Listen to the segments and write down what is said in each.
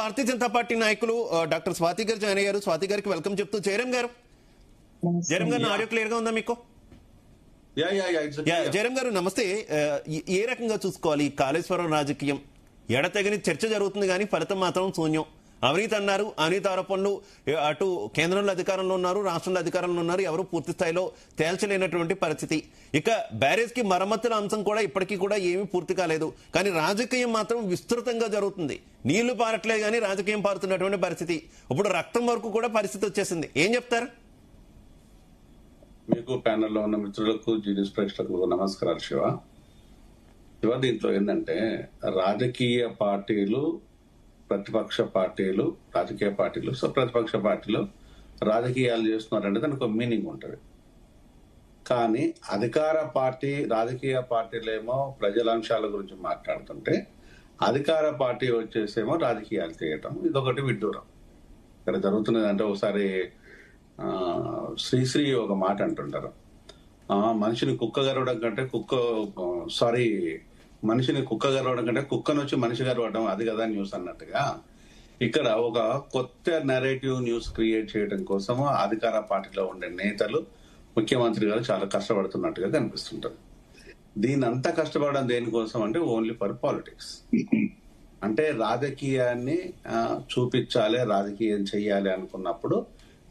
Bharatiya Janata party నాయకులు doctor Swathi గారు join అయ్యారు. స్వాతి గారికి వెల్కమ్ చెప్తూ జయరాం గారు ఆడియో క్లియర్ గా ఉందా మీకు? జయరాం గారు నమస్తే. ఏ రకంగా చూసుకోవాలి కాళేశ్వరం రాజకీయం? ఎడతెగని చర్చ జరుగుతుంది కానీ ఫలితం మాత్రం శూన్యం. అవినీతి అన్నారు, అవినీతి ఆరోపణలు అటు కేంద్రంలో అధికారంలో ఉన్నారు, రాష్ట్రంలో అధికారంలో ఉన్నారు, ఎవరు పూర్తి స్థాయిలో తేల్చలేనటువంటి పరిస్థితి. ఇక బ్యారేజ్ కి మరమ్మతుల అంశం కూడా ఇప్పటికీ కూడా ఏమీ పూర్తి కాలేదు. కానీ రాజకీయం మాత్రం విస్తృతంగా జరుగుతుంది. నీళ్లు పారట్లేదు కానీ రాజకీయం పారుతున్నటువంటి పరిస్థితి. ఇప్పుడు రక్తం వరకు కూడా పరిస్థితి వచ్చేసింది. ఏం చెప్తారు? మీకు ప్యానెల్లో ఉన్న మిత్రులకు, జీనియస్ ప్రేక్షకులకు నమస్కారాలు. శివ దీంట్లో ఏంటంటే రాజకీయ పార్టీలు, ప్రతిపక్ష పార్టీలు, రాజకీయ పార్టీలు, ప్రతిపక్ష పార్టీలు రాజకీయాలు చేస్తున్నారంటే దానికి ఒక మీనింగ్ ఉంటుంది. కానీ అధికార పార్టీ, రాజకీయ పార్టీలేమో ప్రజల అంశాల గురించి మాట్లాడుతుంటే అధికార పార్టీ వచ్చేసేమో రాజకీయాలు చేయటం, ఇదొకటి విడ్డూరం. ఇక్కడ జరుగుతున్నది అంటే ఒకసారి శ్రీశ్రీ ఒక మాట అంటుంటారు, మనిషిని కుక్క గరవడం కంటే మనిషిని కుక్క గరవడం కంటే కుక్కను వచ్చి మనిషి గరవడం అది కదా న్యూస్ అన్నట్టుగా ఇక్కడ ఒక కొత్త నెరేటివ్ న్యూస్ క్రియేట్ చేయడం కోసము అధికార పార్టీలో ఉండే నేతలు, ముఖ్యమంత్రి గారు చాలా కష్టపడుతున్నట్టుగా కనిపిస్తుంటది. దీని అంతా కష్టపడడం దేనికోసం అంటే ఓన్లీ ఫర్ పాలిటిక్స్. అంటే రాజకీయాన్ని చూపించాలి, రాజకీయం చెయ్యాలి అనుకున్నప్పుడు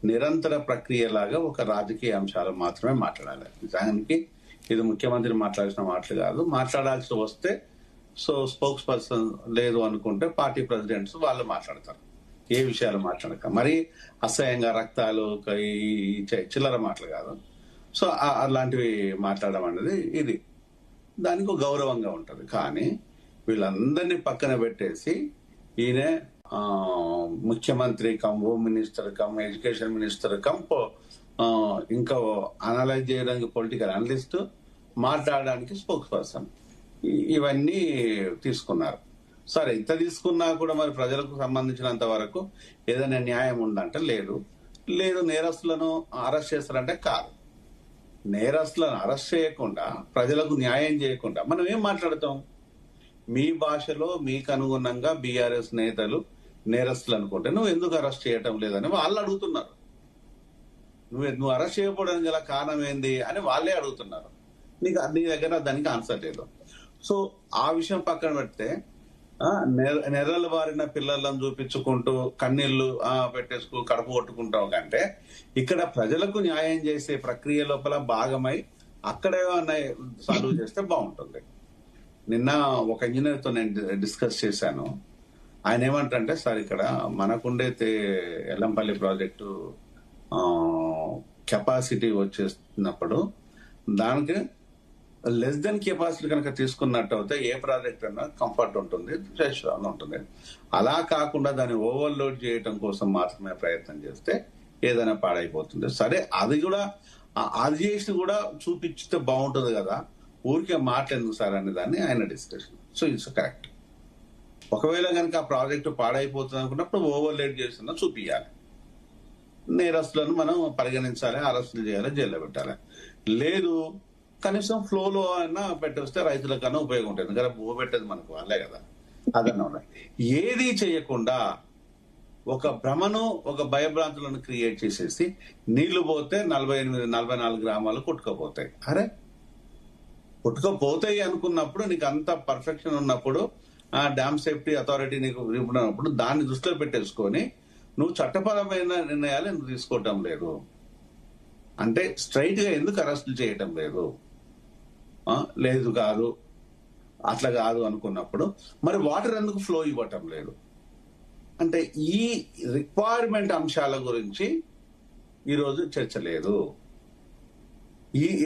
నిరంతర ప్రక్రియలాగా ఒక రాజకీయ అంశాలు మాత్రమే మాట్లాడాలి. నిజానికి ఇది ముఖ్యమంత్రి మాట్లాడాల్సిన మాటలు కాదు. మాట్లాడాల్సి వస్తే స్పోక్స్ పర్సన్ లేదు అనుకుంటే పార్టీ ప్రెసిడెంట్స్ వాళ్ళు మాట్లాడతారు. ఏ విషయాలు మాట్లాడక మరి అసహ్యంగా రక్తాలు చిల్లర మాటలు కాదు. అలాంటివి మాట్లాడడం అనేది ఇది దానికి గౌరవంగా ఉంటది. కానీ వీళ్ళందరినీ పక్కన పెట్టేసి ఈయన ముఖ్యమంత్రి come home minister come education minister come ఇంకా అనలైజ్ చేయడానికి పొలిటికల్ అనలిస్ట్, మాట్లాడడానికి స్పోక్స్ పర్సన్, ఇవన్నీ తీసుకున్నారు. సరే, ఇంత తీసుకున్నా కూడా మరి ప్రజలకు సంబంధించినంత వరకు ఏదైనా న్యాయం ఉందంటే లేదు. నేరస్తులను అరెస్ట్ చేస్తారంటే కాదు. నేరస్తులను అరెస్ట్ చేయకుండా, ప్రజలకు న్యాయం చేయకుండా మనం ఏం మాట్లాడతాం? మీ భాషలో మీకు అనుగుణంగా బీఆర్ఎస్ నేతలు నేరస్తులు అనుకుంటే నువ్వు ఎందుకు అరెస్ట్ చేయటం లేదని వాళ్ళు అడుగుతున్నారు. నువ్వు అరెస్ట్ చేయకపోవడానికి గల కారణం ఏంది అని వాళ్ళే అడుగుతున్నారు. నీ దగ్గర దానికి ఆన్సర్ లేదు. ఆ విషయం పక్కన పెడితే నెర్రలు బారిన పిల్లలను చూపించుకుంటూ కన్నీళ్లు పెట్టేసుకు కడుపు కొట్టుకుంటాం కంటే ఇక్కడ ప్రజలకు న్యాయం చేసే ప్రక్రియ లోపల భాగమై అక్కడే సాల్వ్ చేస్తే బాగుంటుంది. నిన్న ఒక ఇంజనీర్తో నేను డిస్కస్ చేశాను. ఆయన ఏమంటే, సార్ ఇక్కడ మనకుండే ఎల్లంపల్లి ప్రాజెక్టు కెపాసిటీ వచ్చేస్తున్నప్పుడు దానికి లెస్ దెన్ కెపాసిటీ కనుక తీసుకున్నట్టు అయితే ఏ ప్రాజెక్ట్ అన్నా కంఫర్ట్ ఉంటుంది, ఫ్రెష్గా ఉంటుంది. అలా కాకుండా దాన్ని ఓవర్లోడ్ చేయటం కోసం మాత్రమే ప్రయత్నం చేస్తే ఏదైనా పాడైపోతుంది. సరే, అది చేసి కూడా చూపించితే బాగుంటుంది కదా, ఊరికే మాట్లాడదు సార్ అనే దాన్ని ఆయన డిస్కషన్. It's correct. ఒకవేళ కనుక ఆ ప్రాజెక్టు పాడైపోతుంది అనుకున్నప్పుడు ఓవర్లోడ్ చేస్తున్నా చూపించాలి. నేరస్తులను మనం పరిగణించాలి, అరెస్టులు చేయాలి, జైల్లో పెట్టాలి. లేదు, కనీసం ఫ్లోలో అయినా పెట్టేస్తే రైతులకన్నా ఉపయోగం ఉంటుంది. ఎందుకంటే భూ పెట్టేది మనకు వాళ్ళే కదా. అదన్నా ఉన్నాయి. ఏది చేయకుండా ఒక భ్రమను, ఒక భయభ్రాంతులను క్రియేట్ చేసేసి నీళ్లు పోతే 44 గ్రామాలు కొట్టుకపోతాయి. అరే, కొట్టుకపోతాయి అనుకున్నప్పుడు, నీకు అంత పర్ఫెక్షన్ ఉన్నప్పుడు, డ్యామ్ సేఫ్టీ అథారిటీ నీకు ఉన్నప్పుడు దాన్ని దృష్టిలో పెట్టేసుకొని నువ్వు చట్టపరమైన నిర్ణయాలు ఎందుకు తీసుకోవటం లేదు? అంటే స్ట్రైట్ గా ఎందుకు అరెస్టులు చేయటం లేదు? లేదు కాదు, అట్లా కాదు అనుకున్నప్పుడు మరి వాటర్ ఎందుకు ఫ్లో ఇవ్వటం లేదు? అంటే ఈ రిక్వైర్మెంట్ అంశాల గురించి ఈరోజు చర్చ లేదు.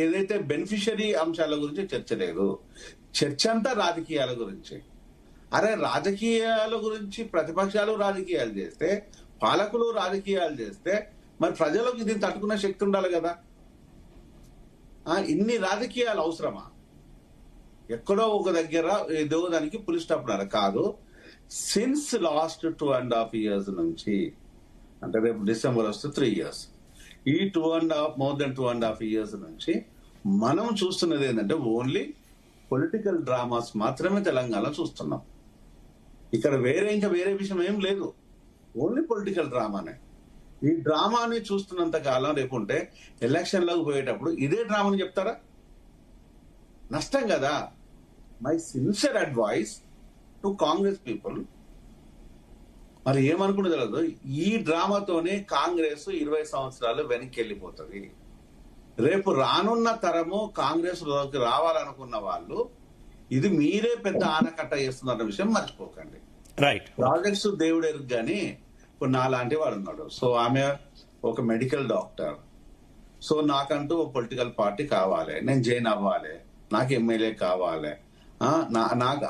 ఏదైతే బెనిఫిషరీ అంశాల గురించి చర్చ లేదు. చర్చ అంతా రాజకీయాల గురించి. అరే, రాజకీయాల గురించి ప్రతిపక్షాలు రాజకీయాలు చేస్తే, పాలకులు రాజకీయాలు చేస్తే మరి ప్రజలకు ఇది తట్టుకునే శక్తి ఉండాలి కదా. ఇన్ని రాజకీయాలు అవసరమా? ఎక్కడో ఒక దగ్గర ఏదో దానికి పులి స్టాప్ కాదు. సిన్స్ లాస్ట్ 2.5 years నుంచి, అంటే రేపు డిసెంబర్ వస్తే 3 years, ఈ మోర్ దెన్ 2.5 years నుంచి మనం చూస్తున్నది ఏంటంటే ఓన్లీ పొలిటికల్ డ్రామాస్ మాత్రమే తెలంగాణ చూస్తున్నాం. ఇక్కడ ఇంకా వేరే విషయం ఏం లేదు, ఓన్లీ పొలిటికల్ డ్రామానే. ఈ డ్రామాని చూస్తున్నంత కాలం రేపుంటే ఎలక్షన్లకు పోయేటప్పుడు ఇదే డ్రామాని చెప్తారా? నష్టం కదా. My sincere advice to Congress people, మరి ఏమనుకుంటే తెలియదు, ఈ డ్రామాతోనే కాంగ్రెస్ 20 సంవత్సరాలు వెనక్కి వెళ్ళిపోతుంది. రేపు రానున్న తరము కాంగ్రెస్ లోకి రావాలనుకున్న వాళ్ళు ఇది మీరే పెద్ద ఆనకట్ట చేస్తున్న విషయం మర్చిపోకండి. రైట్. ప్రాజెక్ట్స్ దేవుడు ఎరుగు కానీ ఇప్పుడు నాలాంటి వాడు ఉన్నాడు. సో ఆమె ఒక మెడికల్ డాక్టర్. సో నాకంటూ ఒక పొలిటికల్ పార్టీ కావాలి, నేను జైన్ అవ్వాలి, నాకు ఎమ్మెల్యే కావాలి, నాకు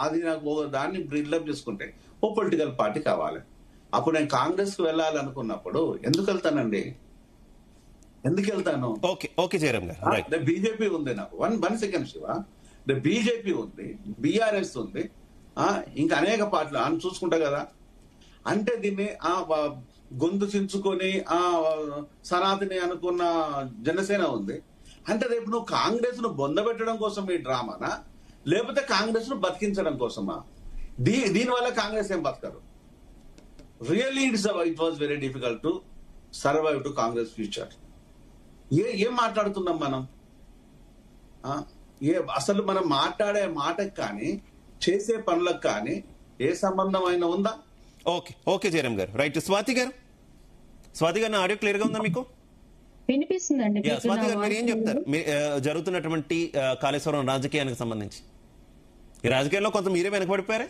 అది నాకు దాన్ని బిల్డప్ చేసుకుంటే ఓ పొలిటికల్ పార్టీ కావాలి. అప్పుడు నేను కాంగ్రెస్ కు వెళ్ళాలనుకున్నప్పుడు ఎందుకు వెళ్తానండి? ఎందుకు వెళ్తాను? ఓకే జయరామ్ గారు, రైట్. బీజేపీ ఉంది నాకు. వన్ సెకండ్ శివ, బీజేపీ ఉంది, బీఆర్ఎస్ ఉంది, ఇంకా అనేక పార్టీలు అని చూసుకుంటా కదా. అంటే దీన్ని గొంతు చించుకొని సనాతని అనుకున్న జనసేన ఉంది. అంటే రేపు నువ్వు కాంగ్రెస్ ను బొందబెట్టడం కోసం ఈ డ్రామానా, లేకపోతే కాంగ్రెస్ ను బతికించడం కోసమా? దీనివల్ల కాంగ్రెస్ ఏం బతకరు. Really it was very difficult to survive to Congress future. ఏం మాట్లాడుతున్నాం మనం? అసలు మనం మాట్లాడే మాటకు కానీ చేసే పనులకు కానీ ఏ సంబంధం అయినా ఉందా? ఓకే జయరామ్ గారు, రైట్. స్వాతి గారు నా ఆడియో క్లియర్ గా ఉందా మీకు? వినిపిస్తుందండి. స్వాతి గారు, మీరు ఏం చెప్తారు జరుగుతున్నటువంటి కాళేశ్వరం రాజకీయానికి సంబంధించి? ఈ రాజకీయాల్లో కొంత మీరే వెనకబడిపోయారా?